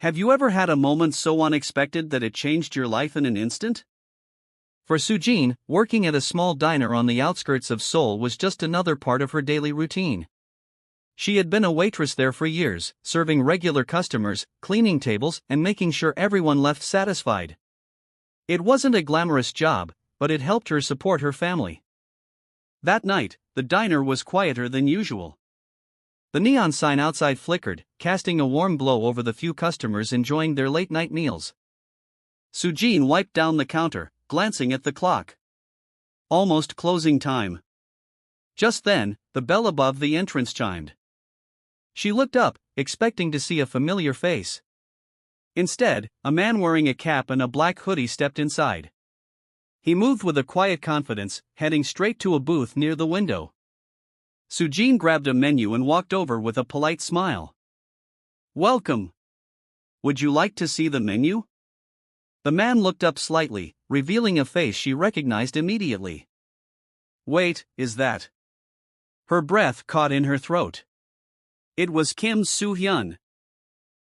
Have you ever had a moment so unexpected that it changed your life in an instant? For Soo-hyun, working at a small diner on the outskirts of Seoul was just another part of her daily routine. She had been a waitress there for years, serving regular customers, cleaning tables, and making sure everyone left satisfied. It wasn't a glamorous job, but it helped her support her family. That night, the diner was quieter than usual. The neon sign outside flickered, casting a warm glow over the few customers enjoying their late-night meals. Soo-hyun wiped down the counter, glancing at the clock. Almost closing time. Just then, the bell above the entrance chimed. She looked up, expecting to see a familiar face. Instead, a man wearing a cap and a black hoodie stepped inside. He moved with a quiet confidence, heading straight to a booth near the window. Soo-hyun grabbed a menu and walked over with a polite smile. "Welcome. Would you like to see the menu?" The man looked up slightly, revealing a face she recognized immediately. "Wait, is that?" Her breath caught in her throat. It was Kim Soo-hyun.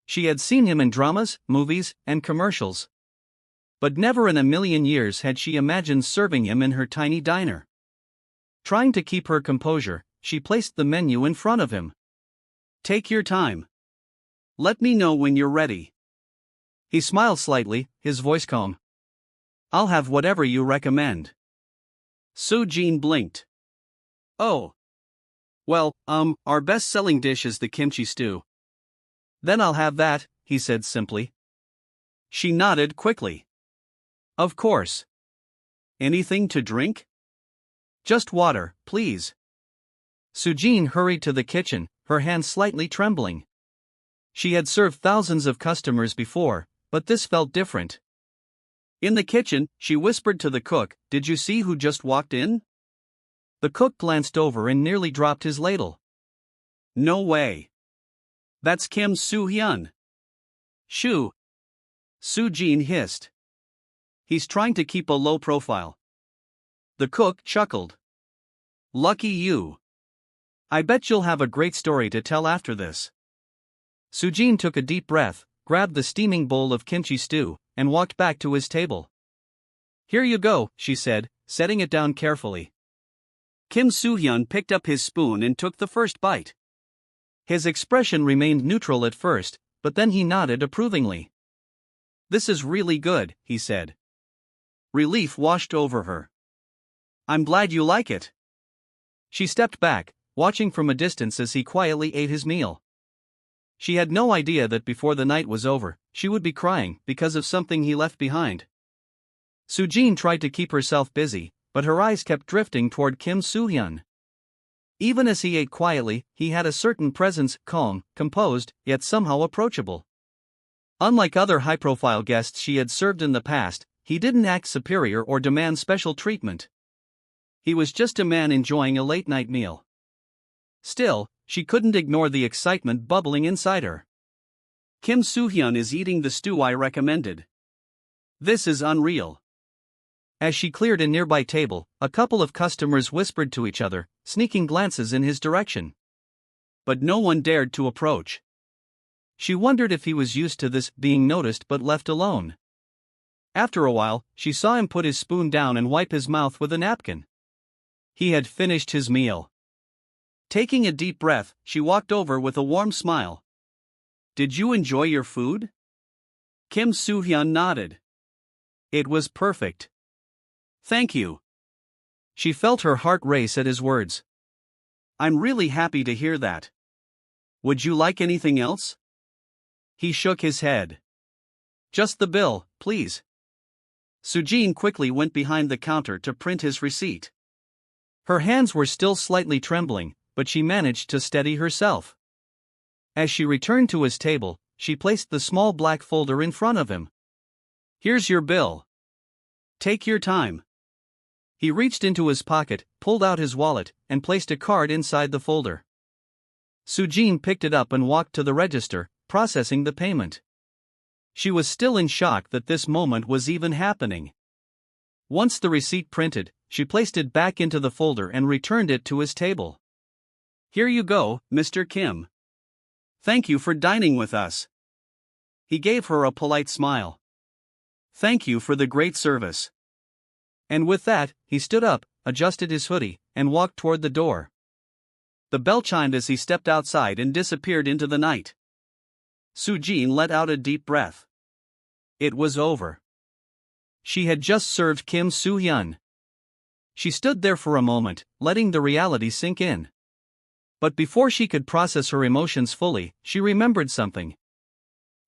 She had seen him in dramas, movies, and commercials. But never in a million years had she imagined serving him in her tiny diner. Trying to keep her composure, she placed the menu in front of him. "Take your time. Let me know when you're ready." He smiled slightly, his voice calm. "I'll have whatever you recommend." Soo-hyun blinked. "Oh. Well, our best-selling dish is the kimchi stew." "Then I'll have that," he said simply. She nodded quickly. "Of course. Anything to drink?" "Just water, please." Soo-hyun hurried to the kitchen, her hands slightly trembling. She had served thousands of customers before, but this felt different. In the kitchen, she whispered to the cook, "Did you see who just walked in?" The cook glanced over and nearly dropped his ladle. "No way. That's Kim Soo-hyun." "Shoo." Soo-hyun hissed. "He's trying to keep a low profile." The cook chuckled. "Lucky you. I bet you'll have a great story to tell after this." Soo-hyun took a deep breath, grabbed the steaming bowl of kimchi stew, and walked back to his table. "Here you go," she said, setting it down carefully. Kim Soo-hyun picked up his spoon and took the first bite. His expression remained neutral at first, but then he nodded approvingly. "This is really good," he said. Relief washed over her. "I'm glad you like it." She stepped back, watching from a distance as he quietly ate his meal. She had no idea that before the night was over, she would be crying because of something he left behind. Soo-hyun tried to keep herself busy, but her eyes kept drifting toward Kim Soo-hyun. Even as he ate quietly, he had a certain presence, calm, composed, yet somehow approachable. Unlike other high-profile guests she had served in the past, he didn't act superior or demand special treatment. He was just a man enjoying a late-night meal. Still, she couldn't ignore the excitement bubbling inside her. "Kim Soo-hyun is eating the stew I recommended. This is unreal." As she cleared a nearby table, a couple of customers whispered to each other, sneaking glances in his direction. But no one dared to approach. She wondered if he was used to this, being noticed but left alone. After a while, she saw him put his spoon down and wipe his mouth with a napkin. He had finished his meal. Taking a deep breath, she walked over with a warm smile. "Did you enjoy your food?" Kim Soo-hyun nodded. "It was perfect. Thank you." She felt her heart race at his words. "I'm really happy to hear that. Would you like anything else?" He shook his head. "Just the bill, please." Soo-hyun quickly went behind the counter to print his receipt. Her hands were still slightly trembling, but she managed to steady herself. As she returned to his table, she placed the small black folder in front of him. "Here's your bill. Take your time." He reached into his pocket, pulled out his wallet, and placed a card inside the folder. Soo-hyun picked it up and walked to the register, processing the payment. She was still in shock that this moment was even happening. Once the receipt printed, she placed it back into the folder and returned it to his table. "Here you go, Mr. Kim. Thank you for dining with us." He gave her a polite smile. Thank you for the great service. And with that, he stood up, adjusted his hoodie, and walked toward the door. The bell chimed as he stepped outside and disappeared into the night. Soo-jin let out a deep breath. It was over. She had just served Kim Soo-hyun. She stood there for a moment, letting the reality sink in. But before she could process her emotions fully, she remembered something.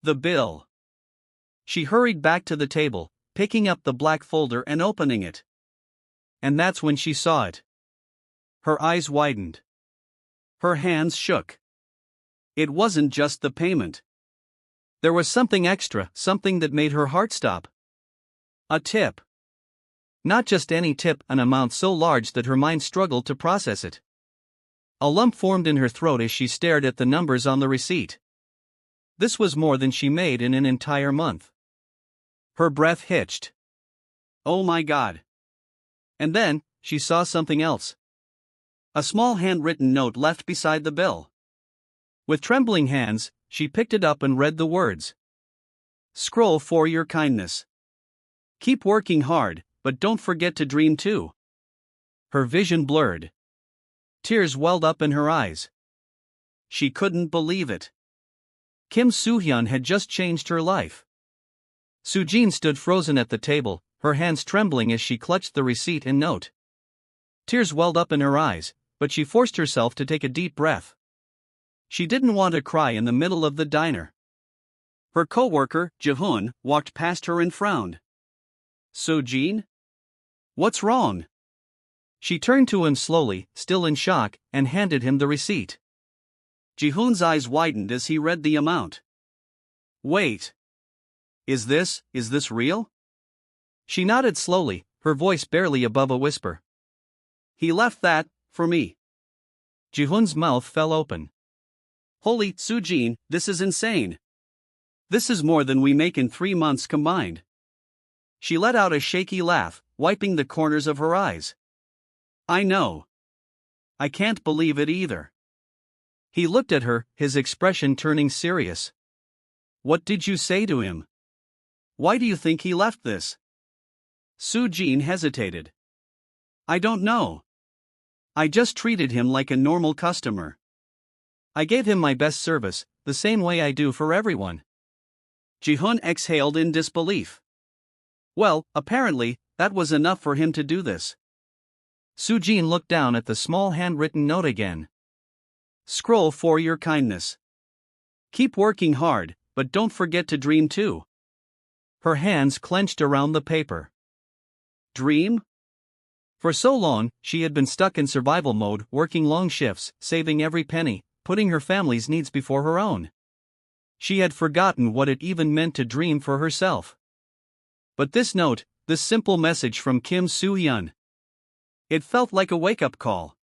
The bill. She hurried back to the table, picking up the black folder and opening it. And that's when she saw it. Her eyes widened. Her hands shook. It wasn't just the payment. There was something extra, something that made her heart stop. A tip. Not just any tip, an amount so large that her mind struggled to process it. A lump formed in her throat as she stared at the numbers on the receipt. This was more than she made in an entire month. Her breath hitched. Oh my God. And then, she saw something else. A small handwritten note left beside the bill. With trembling hands, she picked it up and read the words. Scroll for your kindness. Keep working hard, but don't forget to dream too. Her vision blurred. Tears welled up in her eyes. She couldn't believe it. Kim Soo-hyun had just changed her life. Soo-jin stood frozen at the table, her hands trembling as she clutched the receipt and note. Tears welled up in her eyes, but she forced herself to take a deep breath. She didn't want to cry in the middle of the diner. Her co-worker, Jae-hoon, walked past her and frowned. Soo-jin? What's wrong? She turned to him slowly, still in shock, and handed him the receipt. Jae-hoon's eyes widened as he read the amount. Wait. Is this real? She nodded slowly, her voice barely above a whisper. He left that, for me. Jae-hoon's mouth fell open. Holy Soo-jin, this is insane. This is more than we make in 3 months combined. She let out a shaky laugh, wiping the corners of her eyes. I know. I can't believe it either. He looked at her, his expression turning serious. What did you say to him? Why do you think he left this? Soo-jin hesitated. I don't know. I just treated him like a normal customer. I gave him my best service, the same way I do for everyone. Jae-hoon exhaled in disbelief. Well, apparently, that was enough for him to do this. Soo-jin looked down at the small handwritten note again. Scroll for your kindness. Keep working hard, but don't forget to dream too. Her hands clenched around the paper. Dream? For so long, she had been stuck in survival mode, working long shifts, saving every penny, putting her family's needs before her own. She had forgotten what it even meant to dream for herself. But this note, this simple message from Kim Soo-hyun. It felt like a wake-up call.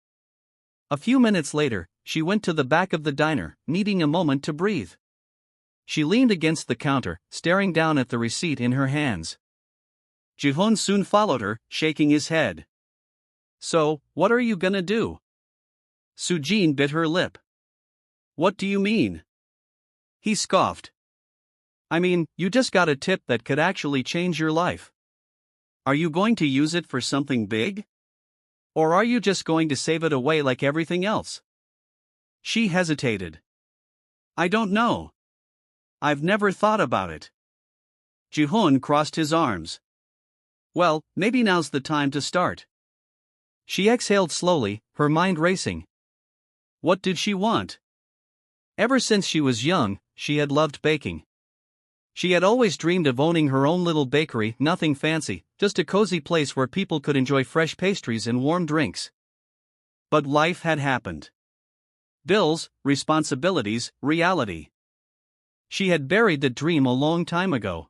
A few minutes later, she went to the back of the diner, needing a moment to breathe. She leaned against the counter, staring down at the receipt in her hands. Jae-hoon soon followed her, shaking his head. So, what are you gonna do? Soo-jin bit her lip. What do you mean? He scoffed. I mean, you just got a tip that could actually change your life. Are you going to use it for something big? Or are you just going to save it away like everything else? She hesitated. I don't know. I've never thought about it. Jae-hoon crossed his arms. Well, maybe now's the time to start. She exhaled slowly, her mind racing. What did she want? Ever since she was young, she had loved baking. She had always dreamed of owning her own little bakery, nothing fancy, just a cozy place where people could enjoy fresh pastries and warm drinks. But life had happened. Bills, responsibilities, reality. She had buried the dream a long time ago.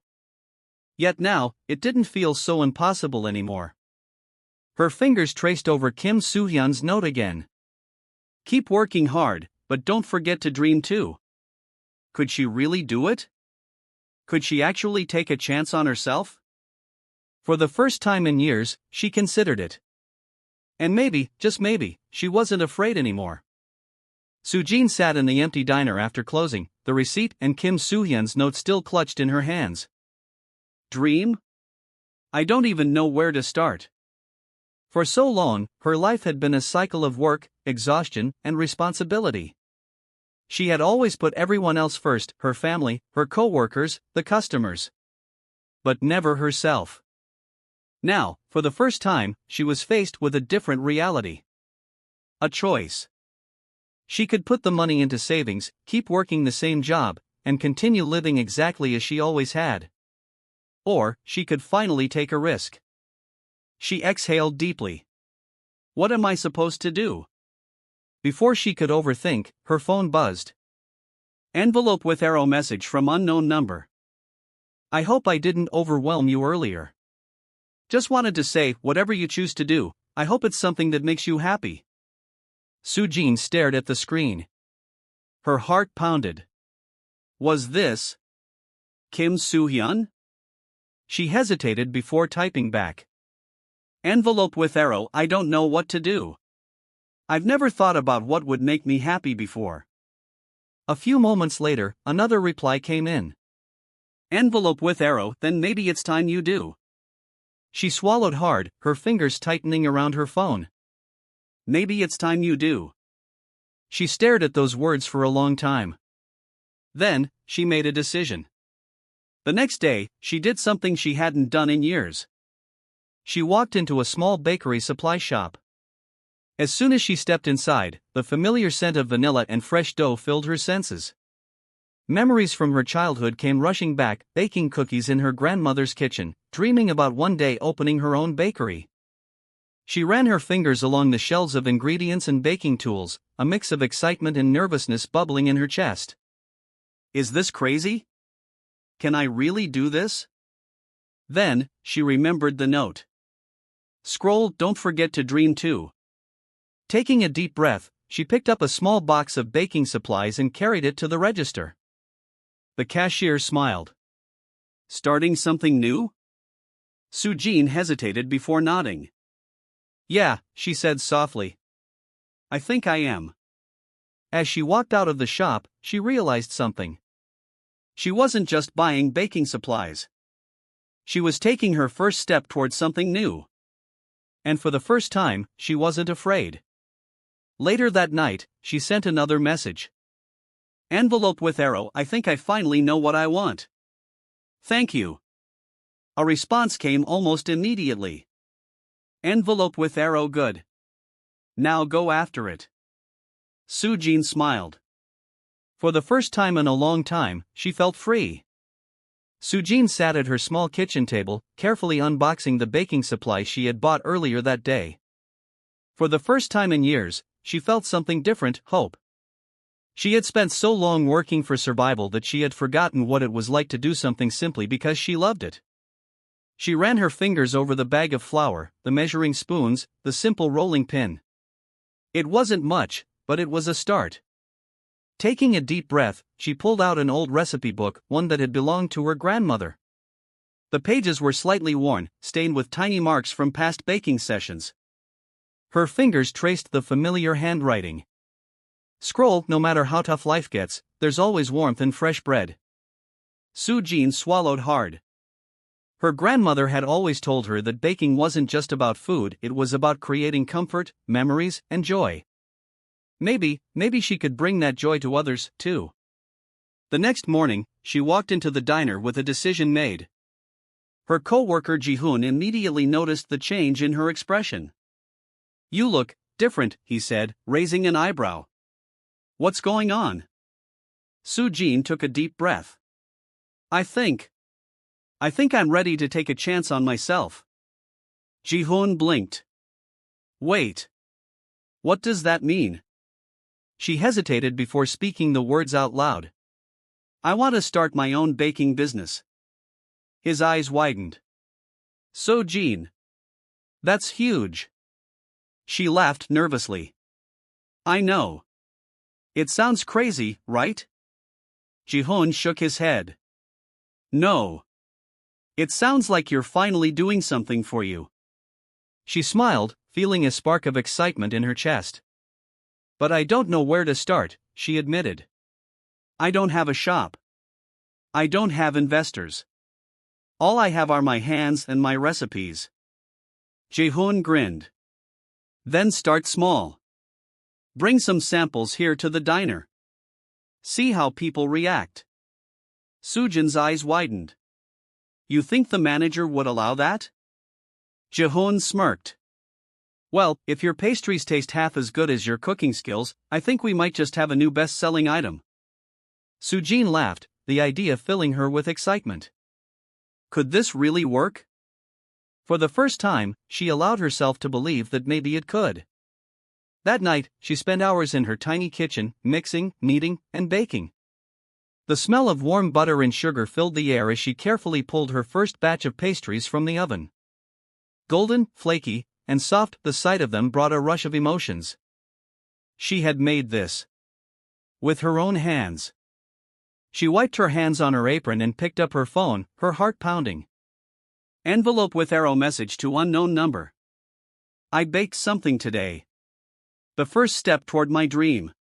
Yet now, it didn't feel so impossible anymore. Her fingers traced over Kim Soo-hyun's note again. Keep working hard, but don't forget to dream too. Could she really do it? Could she actually take a chance on herself? For the first time in years, she considered it. And maybe, just maybe, she wasn't afraid anymore. Soo-jin sat in the empty diner after closing, the receipt and Kim Soo-hyun's note still clutched in her hands. Dream? I don't even know where to start. For so long, her life had been a cycle of work, exhaustion, and responsibility. She had always put everyone else first, her family, her co-workers, the customers. But never herself. Now, for the first time, she was faced with a different reality. A choice. She could put the money into savings, keep working the same job, and continue living exactly as she always had. Or, she could finally take a risk. She exhaled deeply. What am I supposed to do? Before she could overthink, her phone buzzed. Envelope with arrow message from unknown number. I hope I didn't overwhelm you earlier. Just wanted to say, whatever you choose to do, I hope it's something that makes you happy. Soo-jin stared at the screen. Her heart pounded. Was this Kim Soo-hyun? She hesitated before typing back. Envelope with arrow, I don't know what to do. I've never thought about what would make me happy before. A few moments later, another reply came in. Envelope with arrow, then maybe it's time you do. She swallowed hard, her fingers tightening around her phone. Maybe it's time you do. She stared at those words for a long time. Then, she made a decision. The next day, she did something she hadn't done in years. She walked into a small bakery supply shop. As soon as she stepped inside, the familiar scent of vanilla and fresh dough filled her senses. Memories from her childhood came rushing back, baking cookies in her grandmother's kitchen, dreaming about one day opening her own bakery. She ran her fingers along the shelves of ingredients and baking tools, a mix of excitement and nervousness bubbling in her chest. Is this crazy? Can I really do this? Then, she remembered the note. Scroll, don't forget to dream too. Taking a deep breath, she picked up a small box of baking supplies and carried it to the register. The cashier smiled. Starting something new? Soo-jin hesitated before nodding. Yeah, she said softly. I think I am. As she walked out of the shop, she realized something. She wasn't just buying baking supplies. She was taking her first step towards something new. And for the first time, she wasn't afraid. Later that night, she sent another message. Envelope with arrow, I think I finally know what I want. Thank you. A response came almost immediately. Envelope with arrow, good. Now go after it. Soo-jin smiled. For the first time in a long time, she felt free. Soo-jin sat at her small kitchen table, carefully unboxing the baking supplies she had bought earlier that day. For the first time in years, she felt something different, hope. She had spent so long working for survival that she had forgotten what it was like to do something simply because she loved it. She ran her fingers over the bag of flour, the measuring spoons, the simple rolling pin. It wasn't much, but it was a start. Taking a deep breath, she pulled out an old recipe book, one that had belonged to her grandmother. The pages were slightly worn, stained with tiny marks from past baking sessions. Her fingers traced the familiar handwriting. Scroll, no matter how tough life gets, there's always warmth in fresh bread. Soo-jin swallowed hard. Her grandmother had always told her that baking wasn't just about food, it was about creating comfort, memories, and joy. Maybe she could bring that joy to others, too. The next morning, she walked into the diner with a decision made. Her co-worker Ji-hoon immediately noticed the change in her expression. You look different, he said, raising an eyebrow. What's going on? Soo-jin took a deep breath. I think I'm ready to take a chance on myself. Ji-hoon blinked. Wait. What does that mean? She hesitated before speaking the words out loud. I want to start my own baking business. His eyes widened. Soo-jin. That's huge. She laughed nervously. I know. It sounds crazy, right? Ji-hoon shook his head. No. It sounds like you're finally doing something for you. She smiled, feeling a spark of excitement in her chest. But I don't know where to start, she admitted. I don't have a shop. I don't have investors. All I have are my hands and my recipes. Jae-hoon grinned. Then start small. Bring some samples here to the diner. See how people react. Soo-jun's eyes widened. You think the manager would allow that? Jae-hoon smirked. Well, if your pastries taste half as good as your cooking skills, I think we might just have a new best-selling item. Soo-jin laughed, the idea filling her with excitement. Could this really work? For the first time, she allowed herself to believe that maybe it could. That night, she spent hours in her tiny kitchen, mixing, kneading, and baking. The smell of warm butter and sugar filled the air as she carefully pulled her first batch of pastries from the oven. Golden, flaky, and soft, the sight of them brought a rush of emotions. She had made this with her own hands. She wiped her hands on her apron and picked up her phone, her heart pounding. Envelope with arrow message to unknown number. I baked something today. The first step toward my dream.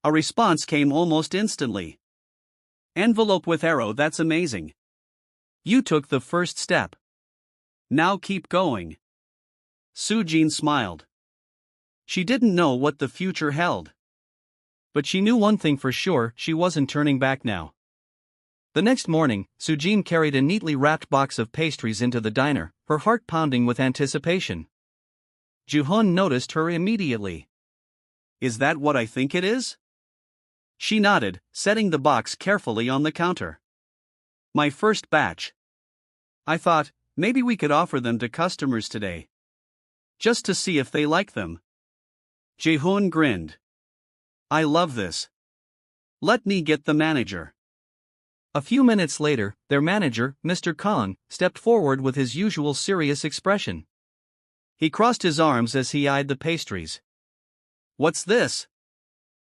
A response came almost instantly. Envelope with arrow, that's amazing. You took the first step. Now keep going. Soo-jin smiled. She didn't know what the future held. But she knew one thing for sure, she wasn't turning back now. The next morning, Soo-jin carried a neatly wrapped box of pastries into the diner, her heart pounding with anticipation. Jae-hoon noticed her immediately. Is that what I think it is? She nodded, setting the box carefully on the counter. My first batch. I thought, maybe we could offer them to customers today. Just to see if they like them. Jae-hoon grinned. I love this. Let me get the manager. A few minutes later, their manager, Mr. Kong, stepped forward with his usual serious expression. He crossed his arms as he eyed the pastries. What's this?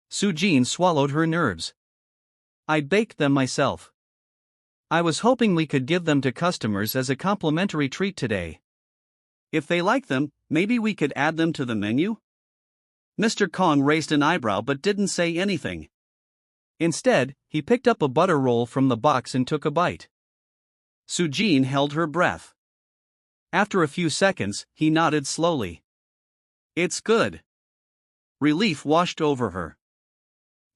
Soo-jin swallowed her nerves. I baked them myself. I was hoping we could give them to customers as a complimentary treat today. If they like them, maybe we could add them to the menu? Mr. Kong raised an eyebrow but didn't say anything. Instead, he picked up a butter roll from the box and took a bite. Soo-jin held her breath. After a few seconds, he nodded slowly. It's good. Relief washed over her.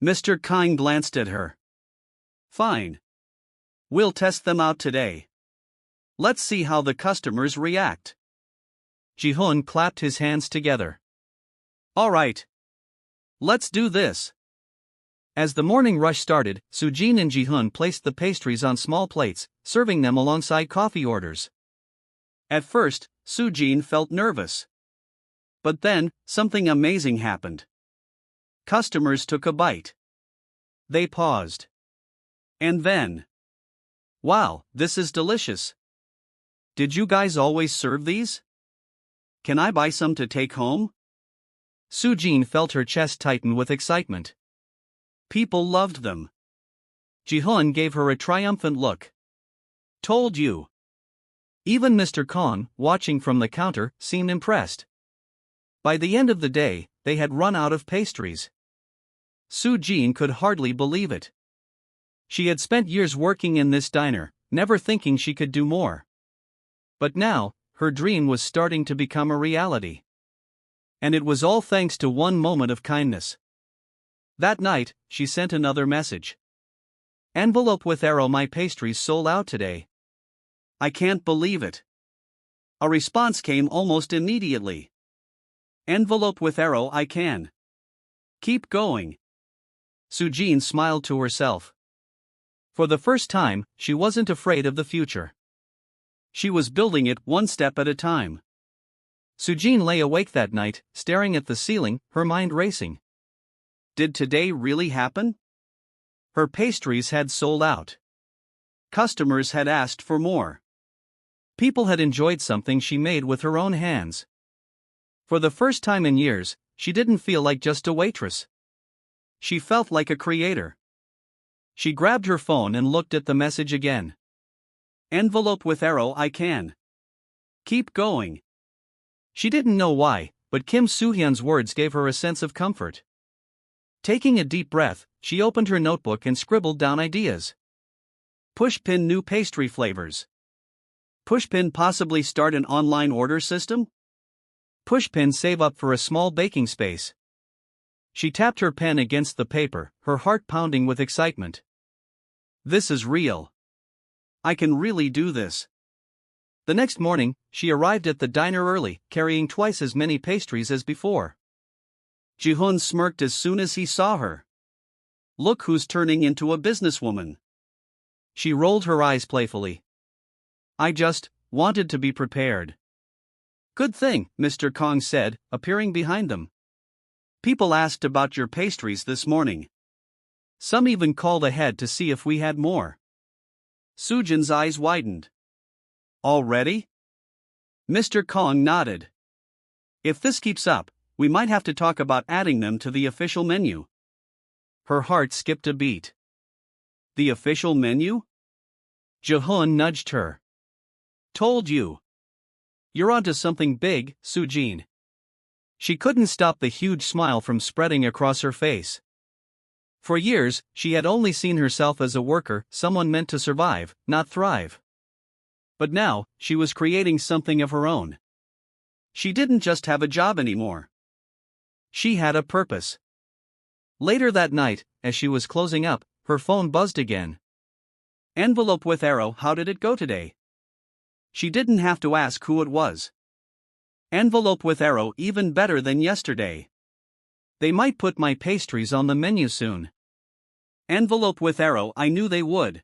Mr. Kong glanced at her. Fine. We'll test them out today. Let's see how the customers react. Jae-hoon clapped his hands together. All right. Let's do this. As the morning rush started, Soo-jin and Jae-hoon placed the pastries on small plates, serving them alongside coffee orders. At first, Soo-jin felt nervous. But then, something amazing happened. Customers took a bite. They paused. And then. Wow, this is delicious. Did you guys always serve these? Can I buy some to take home? Soo-jin felt her chest tighten with excitement. People loved them. Jae-hoon gave her a triumphant look. Told you. Even Mr. Kong, watching from the counter, seemed impressed. By the end of the day, they had run out of pastries. Soo-jin could hardly believe it. She had spent years working in this diner, never thinking she could do more. But now, her dream was starting to become a reality. And it was all thanks to one moment of kindness. That night, she sent another message. Envelope with arrow, my pastries sold out today. I can't believe it. A response came almost immediately. Envelope with arrow, I can. Keep going. Soo-jin smiled to herself. For the first time, she wasn't afraid of the future. She was building it one step at a time. Soo-jin lay awake that night, staring at the ceiling, her mind racing. Did today really happen? Her pastries had sold out. Customers had asked for more. People had enjoyed something she made with her own hands. For the first time in years, she didn't feel like just a waitress. She felt like a creator. She grabbed her phone and looked at the message again. Envelope with arrow, I can. Keep going. She didn't know why, but Kim Soo-hyun's words gave her a sense of comfort. Taking a deep breath, she opened her notebook and scribbled down ideas. Pushpin new pastry flavors. Pushpin possibly start an online order system? Pushpin save up for a small baking space. She tapped her pen against the paper, her heart pounding with excitement. This is real. I can really do this. The next morning, she arrived at the diner early, carrying twice as many pastries as before. Ji-hoon smirked as soon as he saw her. Look who's turning into a businesswoman. She rolled her eyes playfully. I just wanted to be prepared. Good thing, Mr. Kong said, appearing behind them. People asked about your pastries this morning. Some even called ahead to see if we had more. Soo-jun's eyes widened. Already? Mr. Kong nodded. If this keeps up, we might have to talk about adding them to the official menu. Her heart skipped a beat. The official menu? Ji-hoon nudged her. Told you. You're onto something big, Soo-jin. She couldn't stop the huge smile from spreading across her face. For years, she had only seen herself as a worker, someone meant to survive, not thrive. But now, she was creating something of her own. She didn't just have a job anymore. She had a purpose. Later that night, as she was closing up, her phone buzzed again. Envelope with arrow, how did it go today? She didn't have to ask who it was. Envelope with arrow, even better than yesterday. They might put my pastries on the menu soon. Envelope with arrow, I knew they would.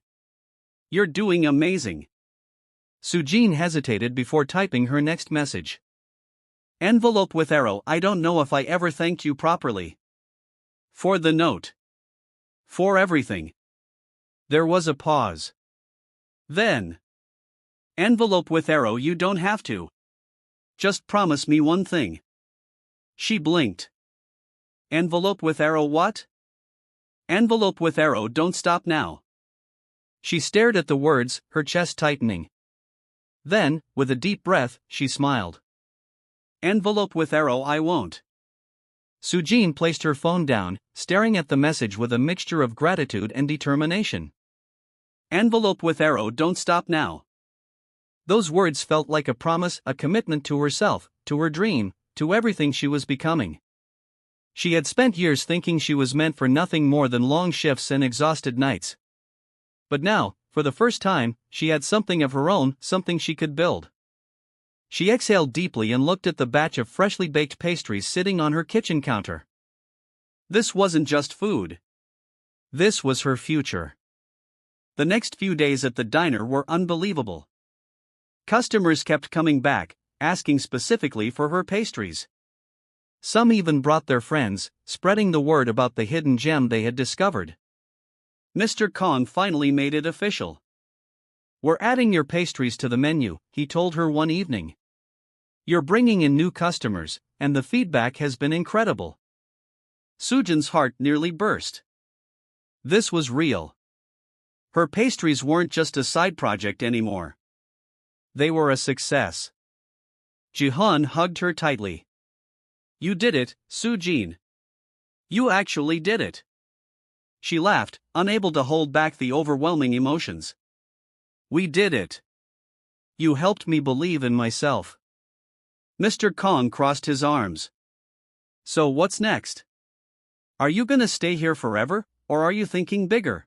You're doing amazing. Soo-jin hesitated before typing her next message. Envelope with arrow, I don't know if I ever thanked you properly. For the note. For everything. There was a pause. Then. Envelope with arrow, you don't have to. Just promise me one thing. She blinked. Envelope with arrow what? Envelope with arrow, don't stop now. She stared at the words, her chest tightening. Then, with a deep breath, she smiled. Envelope with arrow, I won't. Soo-jin placed her phone down, staring at the message with a mixture of gratitude and determination. Envelope with arrow, don't stop now. Those words felt like a promise, a commitment to herself, to her dream, to everything she was becoming. She had spent years thinking she was meant for nothing more than long shifts and exhausted nights. But now, for the first time, she had something of her own, something she could build. She exhaled deeply and looked at the batch of freshly baked pastries sitting on her kitchen counter. This wasn't just food. This was her future. The next few days at the diner were unbelievable. Customers kept coming back, asking specifically for her pastries. Some even brought their friends, spreading the word about the hidden gem they had discovered. Mr. Kong finally made it official. We're adding your pastries to the menu, he told her one evening. You're bringing in new customers, and the feedback has been incredible. Soo-jun's heart nearly burst. This was real. Her pastries weren't just a side project anymore. They were a success. Ji-hoon hugged her tightly. You did it, Soo-jin. You actually did it. She laughed, unable to hold back the overwhelming emotions. We did it. You helped me believe in myself. Mr. Kong crossed his arms. So what's next? Are you gonna stay here forever, or are you thinking bigger?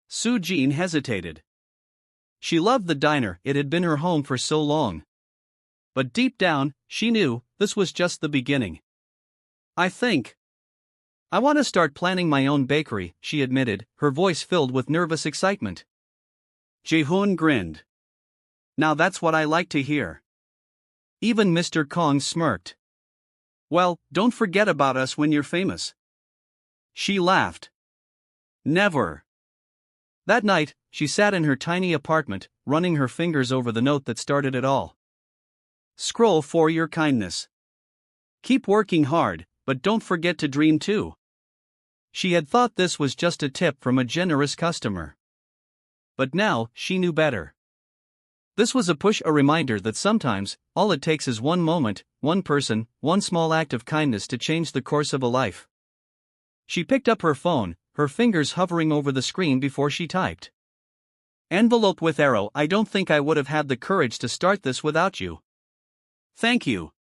Soo-jin hesitated. She loved the diner, it had been her home for so long. But deep down, she knew, this was just the beginning. I want to start planning my own bakery, she admitted, her voice filled with nervous excitement. Ji-hoon grinned. Now that's what I like to hear. Even Mr. Kong smirked. Well, don't forget about us when you're famous. She laughed. Never. That night, she sat in her tiny apartment, running her fingers over the note that started it all. Scroll for your kindness. Keep working hard, but don't forget to dream too. She had thought this was just a tip from a generous customer. But now, she knew better. This was a push, a reminder that sometimes, all it takes is one moment, one person, one small act of kindness to change the course of a life. She picked up her phone, her fingers hovering over the screen before she typed. Envelope with arrow. I don't think I would have had the courage to start this without you. Thank you.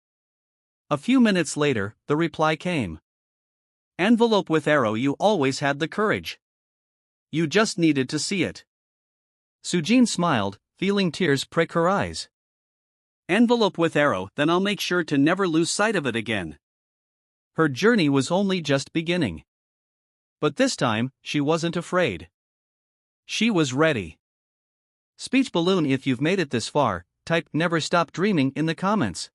A few minutes later, the reply came. Envelope with arrow. You always had the courage. You just needed to see it. Soo-hyun smiled, feeling tears prick her eyes. Envelope with arrow. Then I'll make sure to never lose sight of it again. Her journey was only just beginning. But this time, she wasn't afraid. She was ready. Speech balloon. If you've made it this far, type "never stop dreaming" in the comments.